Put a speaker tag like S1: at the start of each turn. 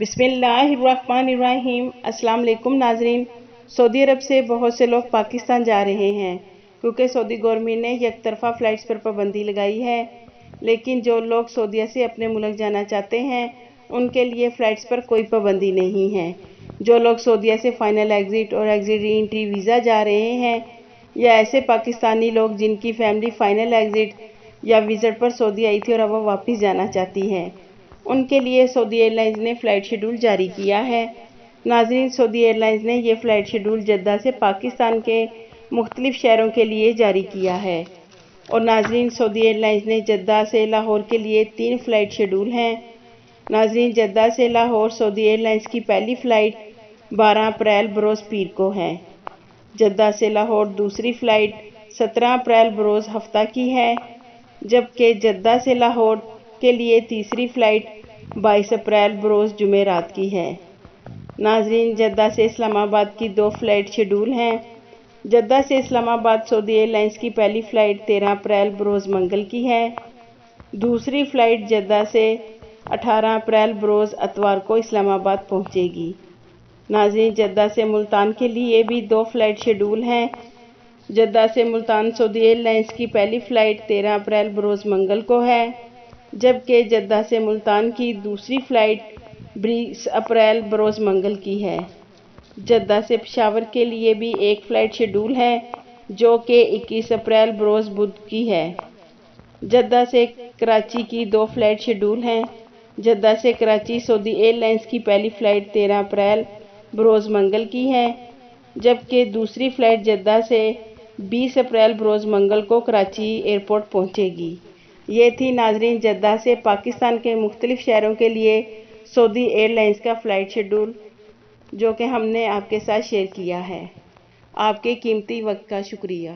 S1: بسم اللہ الرحمن الرحیم۔ السلام علیکم ناظرین۔ سعودی عرب سے بہت سے لوگ پاکستان جا رہے ہیں کیونکہ سعودی گورنمنٹ نے یک طرفہ فلائٹس پر پابندی لگائی ہے، لیکن جو لوگ سعودیہ سے اپنے ملک جانا چاہتے ہیں ان کے لیے فلائٹس پر کوئی پابندی نہیں ہے۔ جو لوگ سعودیہ سے فائنل ایگزٹ اور ایگزٹ ری انٹری ویزا جا رہے ہیں یا ایسے پاکستانی لوگ جن کی فیملی فائنل ایگزٹ یا وزٹ پر سعودی آئی تھی اور اب وہ واپس جانا چاہتی ہے، ان کے لیے سعودی ایئرلائنز نے فلائٹ شیڈول جاری کیا ہے۔ ناظرین، سعودی ایئرلائنز نے یہ فلائٹ شیڈول جدہ سے پاکستان کے مختلف شہروں کے لیے جاری کیا ہے۔ اور ناظرین، سعودی ایئرلائنز نے جدہ سے لاہور کے لیے 3 فلائٹ شیڈول ہیں۔ ناظرین، جدہ سے لاہور سعودی ایئرلائنز کی پہلی فلائٹ 12 اپریل بروز پیر کو ہے۔ جدہ سے لاہور دوسری فلائٹ 17 اپریل بروز ہفتہ کی ہے، جبکہ جدہ سے لاہور کے لیے تیسری فلائٹ 22 اپریل بروز جمعرات کی ہے۔ ناظرین، جدہ سے اسلام آباد کی 2 فلائٹ شیڈول ہیں۔ جدہ سے اسلام آباد سعودی ایئرلائنز کی پہلی فلائٹ 13 اپریل بروز منگل کی ہے۔ دوسری فلائٹ جدہ سے 18 اپریل بروز اتوار کو اسلام آباد پہنچے گی۔ ناظرین، جدہ سے ملتان کے لیے بھی 2 فلائٹ شیڈول ہیں۔ جدہ سے ملتان سعودی ایئرلائنز کی پہلی فلائٹ 13 اپریل بروز منگل کو ہے، جبکہ جدہ سے ملتان کی دوسری فلائٹ 20 اپریل بروز منگل کی ہے۔ جدہ سے پشاور کے لیے بھی ایک فلائٹ شیڈول ہے جو کہ 21 اپریل بروز بدھ کی ہے۔ جدہ سے کراچی کی 2 فلائٹ شیڈول ہیں۔ جدہ سے کراچی سعودی ایئرلائنز کی پہلی فلائٹ 13 اپریل بروز منگل کی ہے، جبکہ دوسری فلائٹ جدہ سے 20 اپریل بروز منگل کو کراچی ایئرپورٹ پہنچے گی۔ یہ تھی ناظرین جدہ سے پاکستان کے مختلف شہروں کے لیے سعودی ایئرلائنز کا فلائٹ شیڈول جو کہ ہم نے آپ کے ساتھ شیئر کیا ہے۔ آپ کے قیمتی وقت کا شکریہ۔